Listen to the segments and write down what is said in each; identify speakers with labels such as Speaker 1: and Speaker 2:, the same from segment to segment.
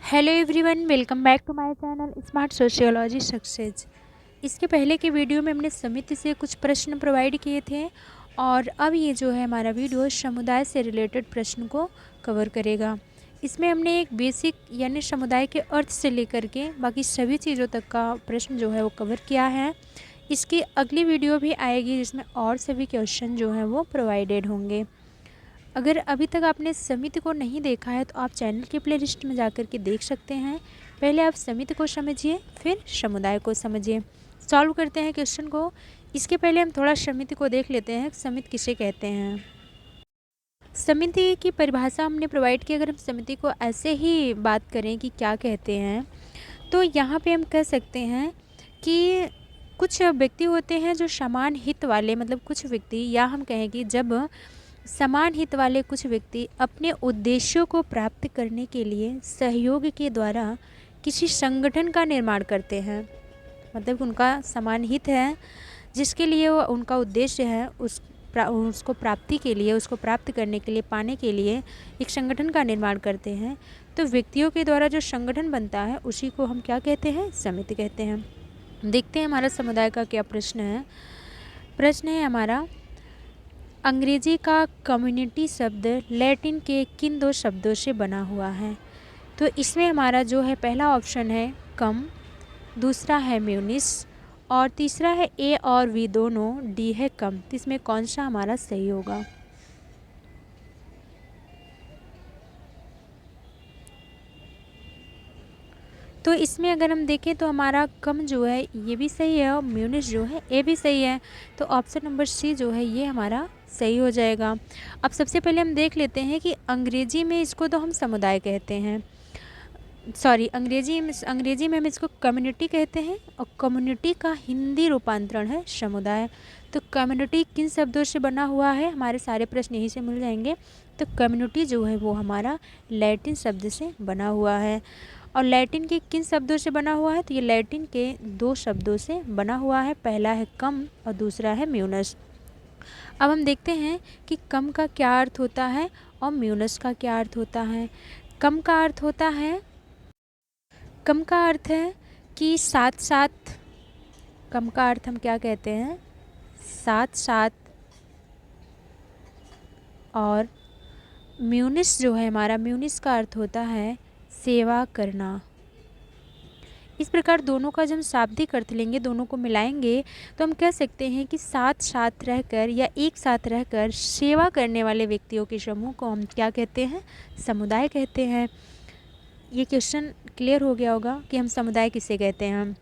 Speaker 1: Hello everyone, welcome back to my channel smart sociology success. इसके पहले के video में हमने समिति से कुछ प्रश्न प्रोवाइड किए थे और अब ये जो है हमारा वीडियो समुदाय से रिलेटेड प्रश्न को कवर करेगा। इसमें हमने एक बेसिक यानी समुदाय के अर्थ से लेकर के बाकी सभी चीज़ों तक का प्रश्न जो है वो कवर किया है। इसकी अगली वीडियो भी आएगी जिसमें और सभी क्वेश्चन जो हैं वो प्रोवाइडेड होंगे। अगर अभी तक आपने समिति को नहीं देखा है तो आप चैनल की प्लेलिस्ट में जाकर के देख सकते हैं। पहले आप समिति को समझिए, फिर समुदाय को समझिए। सॉल्व करते हैं क्वेश्चन को। इसके पहले हम थोड़ा समिति को देख लेते हैं। समिति किसे कहते हैं? समिति की परिभाषा हमने प्रोवाइड की। अगर हम समिति को ऐसे ही बात करें कि क्या कहते हैं, तो यहाँ पे हम कह सकते हैं कि कुछ व्यक्ति होते हैं जो समान हित वाले, मतलब कुछ व्यक्ति, या हम कहें कि जब समान हित वाले कुछ व्यक्ति अपने उद्देश्यों को प्राप्त करने के लिए सहयोग के द्वारा किसी संगठन का निर्माण करते हैं, मतलब उनका समान हित है जिसके लिए वो उनका उद्देश्य है, उसको प्राप्ति के लिए, उसको प्राप्त करने के लिए, पाने के लिए एक संगठन का निर्माण करते हैं। तो व्यक्तियों के द्वारा जो संगठन बनता है उसी को हम क्या कहते हैं? समिति कहते हैं। देखते हैं हमारा समुदाय का क्या प्रश्न है। प्रश्न है हमारा, अंग्रेजी का कम्युनिटी शब्द लैटिन के किन दो शब्दों से बना हुआ है? तो इसमें हमारा जो है पहला ऑप्शन है कम, दूसरा है म्यूनिस और तीसरा है ए और वी दोनों, डी है कम। तो इसमें कौन सा हमारा सही होगा? तो इसमें अगर हम देखें तो हमारा कम जो है ये भी सही है और म्यूनिस जो है ए भी सही है। तो ऑप्शन नंबर सी जो है ये हमारा सही हो जाएगा। अब सबसे पहले हम देख लेते हैं कि अंग्रेजी में इसको तो हम समुदाय कहते हैं, सॉरी अंग्रेजी में हम इसको कम्युनिटी कहते हैं और कम्युनिटी का हिंदी रूपांतरण है समुदाय। तो कम्युनिटी किन शब्दों से बना हुआ है? हमारे सारे प्रश्न यहीं से मिल जाएंगे। तो कम्युनिटी जो है वो हमारा लैटिन शब्द से बना हुआ है। और लैटिन के किन शब्दों से बना हुआ है? तो ये लैटिन के दो शब्दों से बना हुआ है, पहला है कम और दूसरा है म्यूनस। अब हम देखते हैं कि कम का क्या अर्थ होता है और म्यूनस का क्या अर्थ होता है। कम का अर्थ होता है, कम का अर्थ है कि साथ साथ, कम का अर्थ हम क्या कहते हैं? साथ साथ। और म्यूनिस जो है हमारा, म्यूनिस का अर्थ होता है सेवा करना। इस प्रकार दोनों का जब हम शाब्दिक अर्थ लेंगे, दोनों को मिलाएंगे, तो हम कह सकते हैं कि साथ साथ रहकर या एक साथ रहकर सेवा करने वाले व्यक्तियों के समूह को हम क्या कहते हैं? समुदाय कहते हैं। ये क्वेश्चन क्लियर हो गया होगा कि हम समुदाय किसे कहते हैं।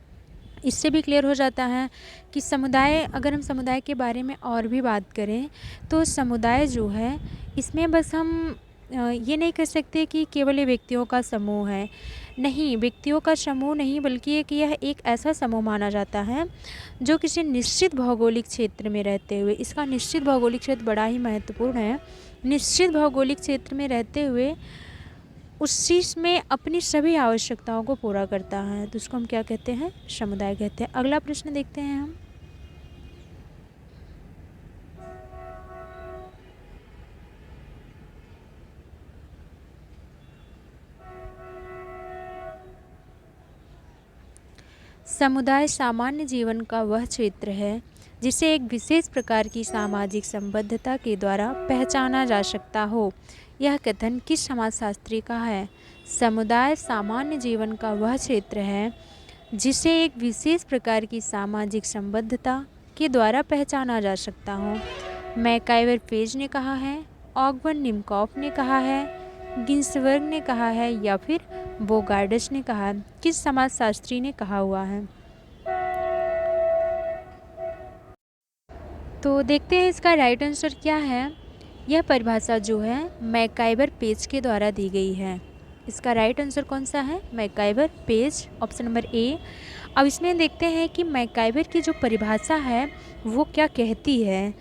Speaker 1: इससे भी क्लियर हो जाता है कि समुदाय, अगर हम समुदाय के बारे में और भी बात करें तो समुदाय जो है इसमें बस हम ये नहीं कह सकते कि केवल ये व्यक्तियों का समूह है। नहीं, व्यक्तियों का समूह नहीं, बल्कि यह एक ऐसा समूह माना जाता है जो किसी निश्चित भौगोलिक क्षेत्र में रहते हुए, इसका निश्चित भौगोलिक क्षेत्र बड़ा ही महत्वपूर्ण है, निश्चित भौगोलिक क्षेत्र में रहते हुए उस चीज़ में अपनी सभी आवश्यकताओं को पूरा करता है, तो उसको हम क्या कहते हैं? समुदाय कहते हैं। अगला प्रश्न देखते हैं हम। समुदाय सामान्य जीवन का वह क्षेत्र है जिसे एक विशेष प्रकार की सामाजिक संबद्धता के द्वारा पहचाना जा सकता हो। यह कथन किस समाजशास्त्री का है? समुदाय सामान्य जीवन का वह क्षेत्र है जिसे एक विशेष प्रकार की सामाजिक संबद्धता के द्वारा पहचाना जा सकता हो। मैकाइवर पेज ने कहा है, ऑगबर्न निमकॉफ ने कहा है, गिन्सबर्ग ने कहा है, या फिर बोगार्डस ने कहा है? किस समाजशास्त्री ने कहा हुआ है? तो देखते हैं इसका राइट आंसर क्या है। यह परिभाषा जो है मैकाइवर पेज के द्वारा दी गई है। इसका राइट आंसर कौन सा है? MacIver page, option number A. अब इसमें देखते हैं कि मैकाइवर की जो परिभाषा है वो क्या कहती है।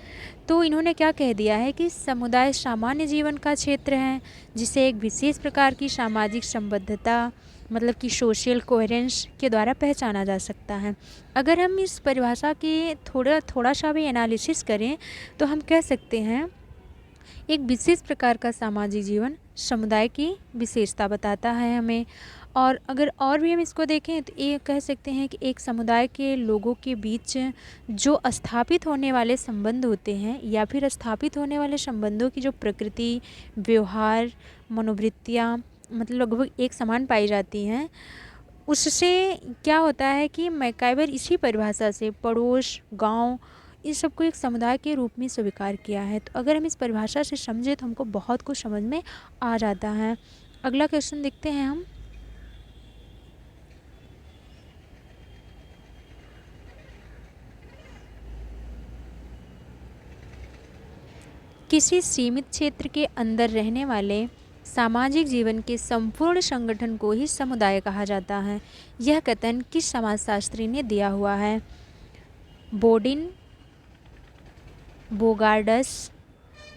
Speaker 1: तो इन्होंने क्या कह दिया है कि समुदाय सामान्य जीवन का क्षेत्र है जिसे एक विशेष प्रकार की सामाजिक संबद्धता, मतलब कि सोशल कोहेरेंस के द्वारा पहचाना जा सकता है। अगर हम इस परिभाषा की थोड़ा सा भी एनालिसिस करें तो हम कह सकते हैं एक विशेष प्रकार का सामाजिक जीवन समुदाय की विशेषता बताता है हमें। और अगर और भी हम इसको देखें तो ये कह सकते हैं कि एक समुदाय के लोगों के बीच जो स्थापित होने वाले संबंध होते हैं या फिर स्थापित होने वाले संबंधों की जो प्रकृति, व्यवहार, मनोवृत्तियाँ मतलब लगभग एक समान पाई जाती हैं, उससे क्या होता है कि मैकाइवर इसी परिभाषा से पड़ोस, गांव, इस सबको एक समुदाय के रूप में स्वीकार किया है। तो अगर हम इस परिभाषा से समझे तो हमको बहुत कुछ समझ में आ जाता है। अगला क्वेश्चन देखते हैं हम। किसी सीमित क्षेत्र के अंदर रहने वाले सामाजिक जीवन के संपूर्ण संगठन को ही समुदाय कहा जाता है। यह कथन किस समाजशास्त्री ने दिया हुआ है? बोर्डिन, बोगार्डस,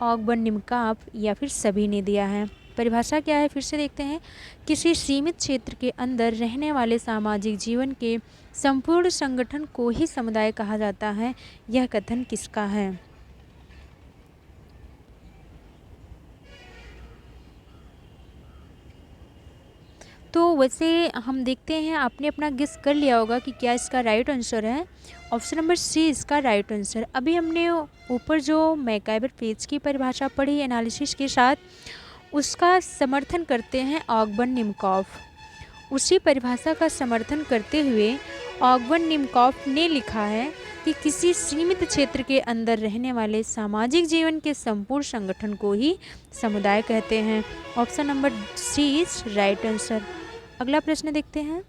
Speaker 1: ऑगबर्न निमकाप या फिर सभी ने दिया है। परिभाषा क्या है फिर से देखते हैं। किसी सीमित क्षेत्र के अंदर रहने वाले सामाजिक जीवन के संपूर्ण संगठन को ही समुदाय कहा जाता है। यह कथन किसका है? तो वैसे हम देखते हैं, आपने अपना गेस कर लिया होगा कि क्या इसका राइट आंसर है। ऑप्शन नंबर सी इसका राइट आंसर। अभी हमने ऊपर जो मैकाइवर पेज की परिभाषा पढ़ी एनालिसिस के साथ, उसका समर्थन करते हैं ऑगबर्न निमकॉफ। उसी परिभाषा का समर्थन करते हुए ऑगबर्न निमकॉफ ने लिखा है कि किसी सीमित क्षेत्र के अंदर रहने वाले सामाजिक जीवन के संपूर्ण संगठन को ही समुदाय कहते हैं। Option number C is right answer. अगला प्रश्न देखते हैं।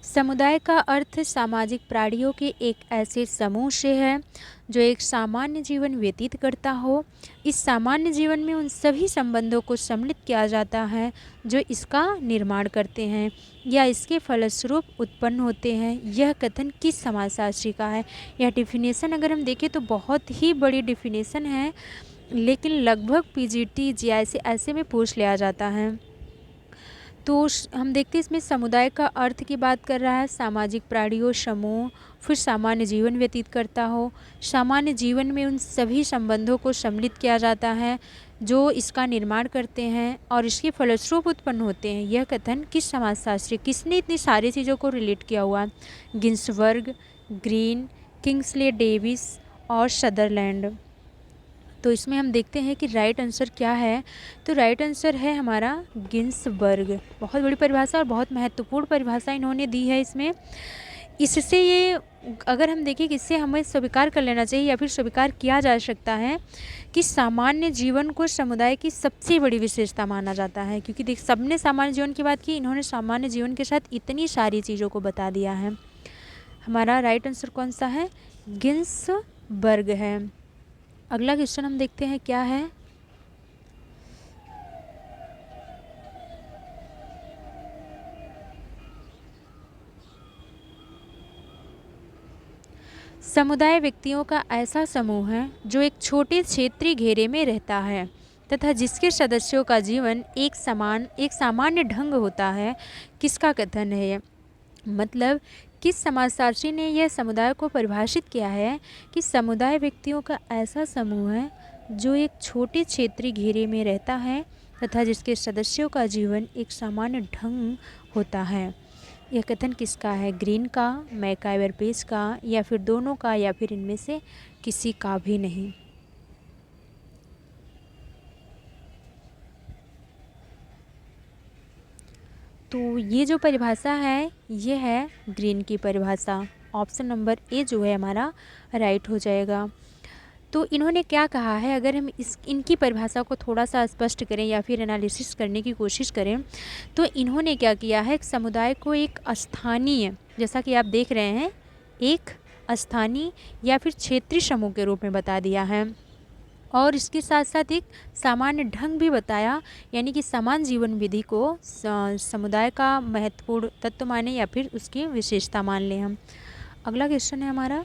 Speaker 1: समुदाय का अर्थ सामाजिक प्राणियों के एक ऐसे समूह से है जो एक सामान्य जीवन व्यतीत करता हो। इस सामान्य जीवन में उन सभी संबंधों को सम्मिलित किया जाता है जो इसका निर्माण करते हैं या इसके फलस्वरूप उत्पन्न होते हैं। यह कथन किस समाजशास्त्री का है? यह डिफिनेशन अगर हम देखें तो बहुत ही बड़ी डिफिनेशन है, लेकिन लगभग पीजीटी जीआईसी ऐसे में पूछ लिया जाता है। तो हम देखते हैं इसमें समुदाय का अर्थ की बात कर रहा है, सामाजिक प्राणियों समूह, फिर सामान्य जीवन व्यतीत करता हो। सामान्य जीवन में उन सभी संबंधों को सम्मिलित किया जाता है जो इसका निर्माण करते हैं और इसके फलस्वरूप उत्पन्न होते हैं। यह कथन किस समाजशास्त्री, किसने इतनी सारी चीज़ों को रिलेट किया हुआ? गिन्सबर्ग, ग्रीन, किंग्सले डेविस और सदरलैंड। तो इसमें हम देखते हैं कि राइट आंसर क्या है। तो राइट आंसर है हमारा गिन्सबर्ग। बहुत बड़ी परिभाषा और बहुत महत्वपूर्ण परिभाषा इन्होंने दी है इसमें। इससे ये अगर हम देखें कि इससे हमें स्वीकार कर लेना चाहिए या फिर स्वीकार किया जा सकता है कि सामान्य जीवन को समुदाय की सबसे बड़ी विशेषता माना जाता है, क्योंकि देख सबने सामान्य जीवन की बात की, इन्होंने सामान्य जीवन के साथ इतनी सारी चीज़ों को बता दिया है। हमारा राइट आंसर कौन सा है? गिन्सबर्ग है। अगला क्वेश्चन हम देखते हैं क्या है। समुदाय व्यक्तियों का ऐसा समूह है जो एक छोटे क्षेत्रीय घेरे में रहता है तथा जिसके सदस्यों का जीवन एक सामान्य ढंग होता है। किसका कथन है ये? मतलब किस समाजशास्त्री ने यह समुदाय को परिभाषित किया है कि समुदाय व्यक्तियों का ऐसा समूह है जो एक छोटे क्षेत्रीय घेरे में रहता है तथा जिसके सदस्यों का जीवन एक सामान्य ढंग होता है। यह कथन किसका है? ग्रीन का, मैकाइवर पेज का, या फिर दोनों का, या फिर इनमें से किसी का भी नहीं। तो ये जो परिभाषा है ये है ग्रीन की परिभाषा। ऑप्शन नंबर ए जो है हमारा राइट हो जाएगा। तो इन्होंने क्या कहा है, अगर हम इनकी परिभाषा को थोड़ा सा स्पष्ट करें या फिर एनालिसिस करने की कोशिश करें तो इन्होंने क्या किया है, एक समुदाय को एक स्थानीय, जैसा कि आप देख रहे हैं, एक स्थानीय या फिर क्षेत्रीय समूह के रूप में बता दिया है। और इसके साथ साथ एक सामान्य ढंग भी बताया, यानी कि समान जीवन विधि को समुदाय का महत्वपूर्ण तत्व माने या फिर उसकी विशेषता मान लें हम। अगला क्वेश्चन है हमारा,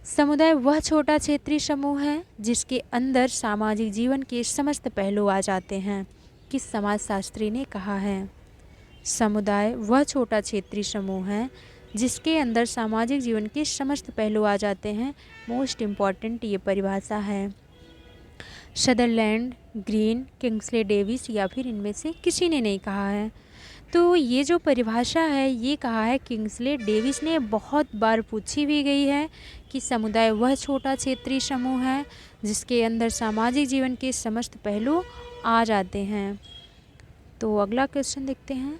Speaker 1: समुदाय वह छोटा क्षेत्रीय समूह है जिसके अंदर सामाजिक जीवन के समस्त पहलू आ जाते हैं। किस समाजशास्त्री ने कहा है? समुदाय वह छोटा क्षेत्रीय समूह है जिसके अंदर सामाजिक जीवन के समस्त पहलू आ जाते हैं। मोस्ट इम्पॉर्टेंट ये परिभाषा है। सदरलैंड, ग्रीन, किंग्सले डेविस या फिर इनमें से किसी ने नहीं कहा है। तो ये जो परिभाषा है ये कहा है किंग्सले डेविस ने, बहुत बार पूछी भी गई है कि समुदाय वह छोटा क्षेत्रीय समूह है जिसके अंदर सामाजिक जीवन के समस्त पहलू आ जाते हैं। तो अगला क्वेश्चन देखते हैं,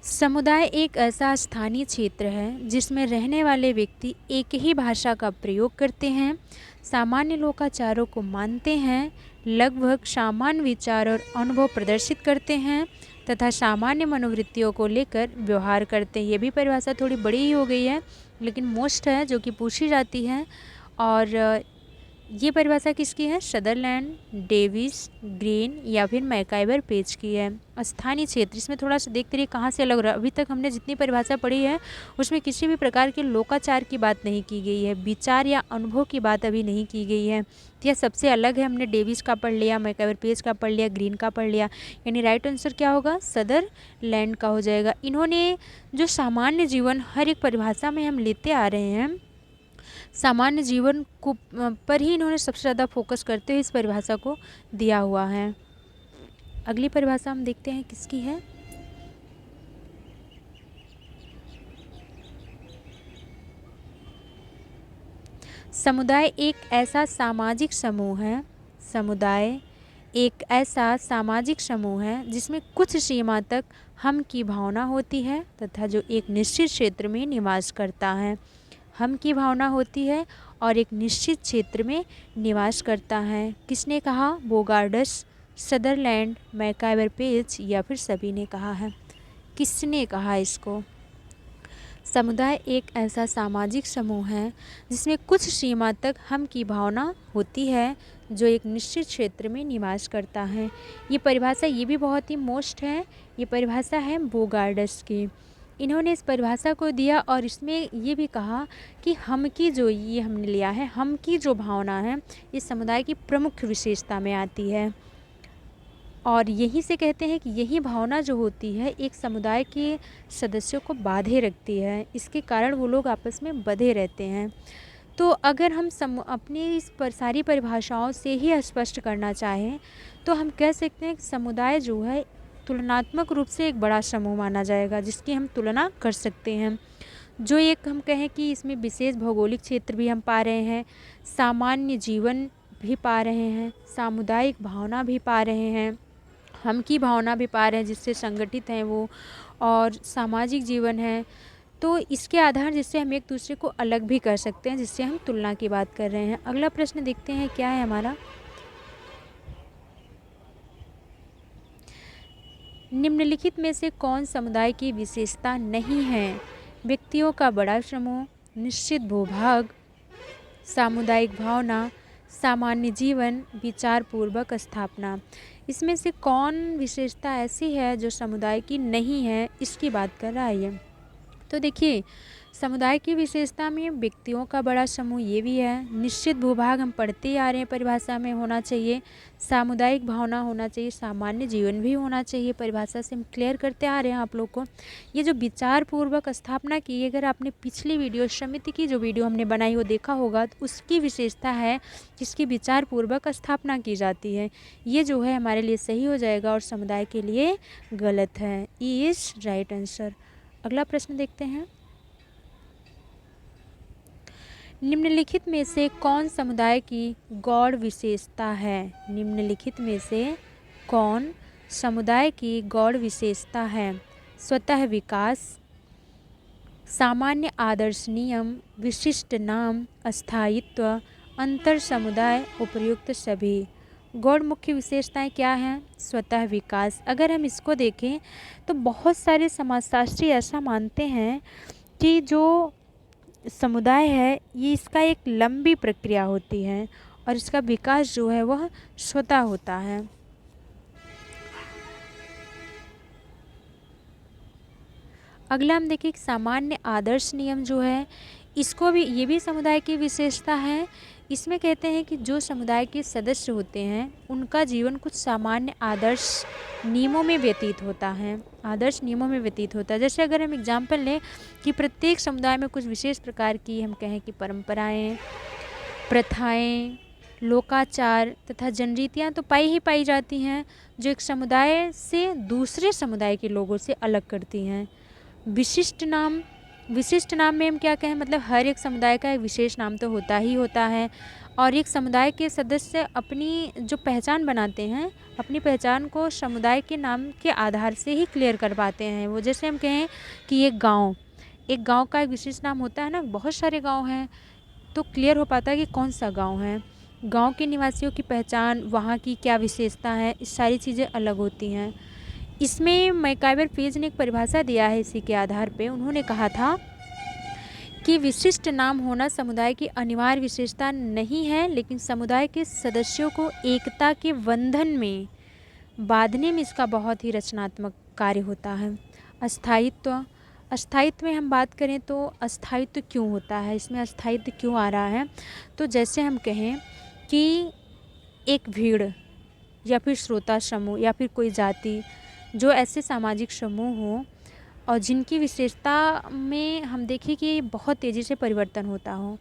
Speaker 1: समुदाय एक ऐसा स्थानीय क्षेत्र है जिसमें रहने वाले व्यक्ति एक ही भाषा का प्रयोग करते हैं, सामान्य लोकाचारों को मानते हैं, लगभग सामान्य विचार और अनुभव प्रदर्शित करते हैं तथा सामान्य मनोवृत्तियों को लेकर व्यवहार करते हैं। ये भी परिभाषा थोड़ी बड़ी ही हो गई है लेकिन मोस्ट है जो कि पूछी जाती है। और ये परिभाषा किसकी है? सदरलैंड, डेविस, ग्रीन या फिर मैकाइवर पेज की है। स्थानीय क्षेत्र, इसमें थोड़ा सा देखते रहिए कहाँ से अलग रहा। अभी तक हमने जितनी परिभाषा पढ़ी है उसमें किसी भी प्रकार के लोकाचार की बात नहीं की गई है, विचार या अनुभव की बात अभी नहीं की गई है। तो यह सबसे अलग है। हमने डेविस का पढ़ लिया, मैकाइवर पेज का पढ़ लिया, ग्रीन का पढ़ लिया, यानी राइट आंसर क्या होगा? सदरलैंड का हो जाएगा। इन्होंने जो सामान्य जीवन हर एक परिभाषा में हम लेते आ रहे हैं, सामान्य जीवन को पर ही इन्होंने सबसे ज़्यादा फोकस करते हुए इस परिभाषा को दिया हुआ है। अगली परिभाषा हम देखते हैं किसकी है। समुदाय एक ऐसा सामाजिक समूह है, समुदाय एक ऐसा सामाजिक समूह है जिसमें कुछ सीमा तक हम की भावना होती है तथा जो एक निश्चित क्षेत्र में निवास करता है। हम की भावना होती है और एक निश्चित क्षेत्र में निवास करता है। किसने कहा? बोगार्डस, सदरलैंड, मैकाइवर पेज या फिर सभी ने कहा है? किसने कहा इसको? समुदाय एक ऐसा सामाजिक समूह है जिसमें कुछ सीमा तक हम की भावना होती है जो एक निश्चित क्षेत्र में निवास करता है। ये परिभाषा ये भी बहुत ही मोस्ट है। ये परिभाषा है बोगार्डस की। इन्होंने इस परिभाषा को दिया और इसमें ये भी कहा कि हम की जो ये हमने लिया है, हम की जो भावना है इस समुदाय की प्रमुख विशेषता में आती है। और यहीं से कहते हैं कि यही भावना जो होती है एक समुदाय के सदस्यों को बांधे रखती है, इसके कारण वो लोग आपस में बंधे रहते हैं। तो अगर हम अपनी इस सारी परिभाषाओं से ही स्पष्ट करना चाहें तो हम कह सकते हैं कि समुदाय जो है तुलनात्मक रूप से एक बड़ा समूह माना जाएगा जिसकी हम तुलना कर सकते हैं। जो एक हम कहें कि इसमें विशेष भौगोलिक क्षेत्र भी हम पा रहे हैं, सामान्य जीवन भी पा रहे हैं, सामुदायिक भावना भी पा रहे हैं, हम की भावना भी पा रहे हैं जिससे संगठित हैं वो, और सामाजिक जीवन है। तो इसके आधार जिससे हम एक दूसरे को अलग भी कर सकते हैं, जिससे हम तुलना की बात कर रहे हैं। अगला प्रश्न देखते हैं क्या है हमारा। निम्नलिखित में से कौन समुदाय की विशेषता नहीं है? व्यक्तियों का बड़ा समूह, निश्चित भूभाग, सामुदायिक भावना, सामान्य जीवन, विचार पूर्वक स्थापना। इसमें से कौन विशेषता ऐसी है जो समुदाय की नहीं है, इसकी बात कर रहा है ये। तो देखिए समुदाय की विशेषता में व्यक्तियों का बड़ा समूह ये भी है, निश्चित भूभाग हम पढ़ते ही आ रहे हैं परिभाषा में होना चाहिए, सामुदायिक भावना होना चाहिए, सामान्य जीवन भी होना चाहिए, परिभाषा से हम क्लियर करते आ रहे हैं आप लोग को। ये जो विचार पूर्वक स्थापना की, अगर आपने पिछली वीडियो समिति की जो वीडियो हमने बनाई वो देखा होगा तो उसकी विशेषता है जिसकी विचार पूर्वक स्थापना की जाती है। ये जो है हमारे लिए सही हो जाएगा और समुदाय के लिए गलत है। E is right answer. अगला प्रश्न देखते हैं। निम्नलिखित में से कौन समुदाय की गौड़ विशेषता है? निम्नलिखित में से कौन समुदाय की गौड़ विशेषता है? स्वतः विकास, सामान्य आदर्श नियम, विशिष्ट नाम, अस्थायित्व, अंतर समुदाय, उपयुक्त सभी। गौड़ मुख्य विशेषताएं क्या हैं? स्वतः विकास। अगर हम इसको देखें तो बहुत सारे समाजशास्त्री ऐसा मानते हैं कि जो समुदाय है ये इसका एक लंबी प्रक्रिया होती है और इसका विकास जो है वह स्वतः होता है। अगला हम देखिए सामान्य आदर्श नियम जो है इसको भी, ये भी समुदाय की विशेषता है। इसमें कहते हैं कि जो समुदाय के सदस्य होते हैं उनका जीवन कुछ सामान्य आदर्श नियमों में व्यतीत होता है, आदर्श नियमों में व्यतीत होता है। जैसे अगर हम एग्जाम्पल लें कि प्रत्येक समुदाय में कुछ विशेष प्रकार की हम कहें कि परंपराएं, प्रथाएं, लोकाचार तथा जनरीतियाँ तो पाई जाती हैं जो एक समुदाय से दूसरे समुदाय के लोगों से अलग करती हैं। विशिष्ट नाम, विशिष्ट नाम में हम क्या कहें, मतलब हर एक समुदाय का एक विशेष नाम तो होता ही होता है और एक समुदाय के सदस्य अपनी जो पहचान बनाते हैं, अपनी पहचान को समुदाय के नाम के आधार से ही क्लियर कर पाते हैं। वो जैसे हम कहें कि एक गांव का एक विशेष नाम होता है ना, बहुत सारे गांव हैं तो क्लियर हो पाता है कि कौन सा गांव है। गांव के निवासियों की पहचान, वहाँ की क्या विशेषता है, इस सारी चीज़ें अलग होती हैं। इसमें मैकाइवर पेज ने एक परिभाषा दिया है इसी के आधार पे। उन्होंने कहा था कि विशिष्ट नाम होना समुदाय की अनिवार्य विशेषता नहीं है, लेकिन समुदाय के सदस्यों को एकता के बंधन में बांधने में इसका बहुत ही रचनात्मक कार्य होता है। अस्थायित्व, अस्थायित्व में हम बात करें तो अस्थायित्व क्यों होता है, इसमें अस्थायित्व क्यों आ रहा है, तो जैसे हम कहें कि एक भीड़ या फिर श्रोता समूह या फिर कोई जाति, जो ऐसे सामाजिक समूह हों और जिनकी विशेषता में हम देखें कि बहुत तेज़ी से परिवर्तन होता हो,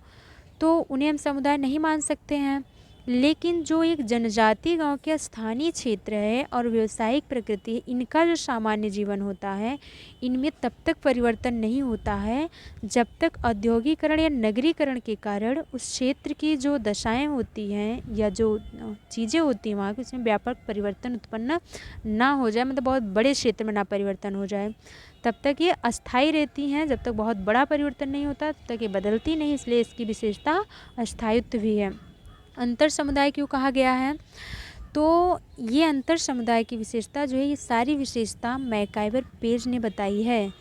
Speaker 1: तो उन्हें हम समुदाय नहीं मान सकते हैं। लेकिन जो एक जनजातीय गांव के स्थानीय क्षेत्र है और व्यावसायिक प्रकृति है, इनका जो सामान्य जीवन होता है, इनमें तब तक परिवर्तन नहीं होता है जब तक औद्योगिकरण या नगरीकरण के कारण उस क्षेत्र की जो दशाएं होती हैं या जो चीज़ें होती हैं वहाँ की, उसमें व्यापक परिवर्तन उत्पन्न ना हो जाए, मतलब बहुत बड़े क्षेत्र में ना परिवर्तन हो जाए, तब तक ये अस्थायी रहती हैं। जब तक बहुत बड़ा परिवर्तन नहीं होता तब तक ये बदलती नहीं, इसलिए इसकी विशेषता अस्थायित्व भी है। अंतर समुदाय क्यों कहा गया है, तो ये अंतर समुदाय की विशेषता जो है, ये सारी विशेषता मैकाइवर पेज ने बताई है।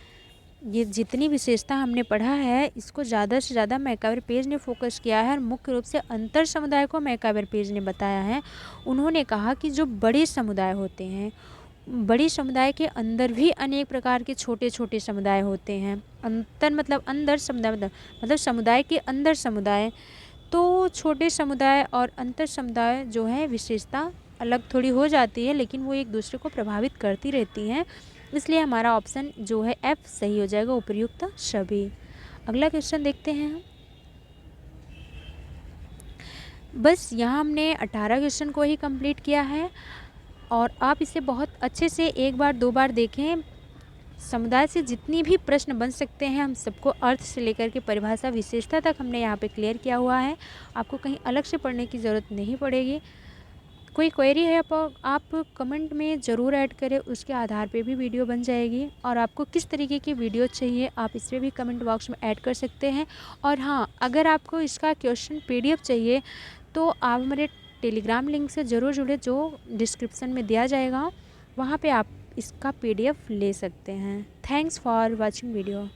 Speaker 1: ये जितनी विशेषता हमने पढ़ा है इसको ज़्यादा से ज़्यादा मैकाइवर पेज ने फोकस किया है और मुख्य रूप से अंतर समुदाय को मैकाइवर पेज ने बताया है। उन्होंने कहा कि जो बड़े समुदाय होते हैं, बड़ी समुदाय के अंदर भी अनेक प्रकार के छोटे छोटे समुदाय होते हैं। अंतर मतलब अंदर समुदाय, मतलब समुदाय के अंदर समुदाय, तो छोटे समुदाय और अंतर समुदाय जो है विशेषता अलग थोड़ी हो जाती है, लेकिन वो एक दूसरे को प्रभावित करती रहती हैं। इसलिए हमारा ऑप्शन जो है F सही हो जाएगा, उपयुक्त सभी। अगला क्वेश्चन देखते हैं हम। बस यहाँ हमने 18 क्वेश्चन को ही कंप्लीट किया है और आप इसे बहुत अच्छे से एक बार दो बार देखें। समुदाय से जितनी भी प्रश्न बन सकते हैं हम सबको अर्थ से लेकर के परिभाषा विशेषता तक हमने यहाँ पे क्लियर किया हुआ है। आपको कहीं अलग से पढ़ने की ज़रूरत नहीं पड़ेगी। कोई क्वेरी है आप कमेंट में ज़रूर ऐड करें, उसके आधार पे भी वीडियो बन जाएगी। और आपको किस तरीके की वीडियो चाहिए आप इस पर भी कमेंट बॉक्स में ऐड कर सकते हैं। और हाँ, अगर आपको इसका क्वेश्चन PDF चाहिए तो आप हमारे टेलीग्राम लिंक से ज़रूर जुड़े, जो डिस्क्रिप्शन में दिया जाएगा, वहाँ पे आप इसका PDF ले सकते हैं। Thanks for watching video.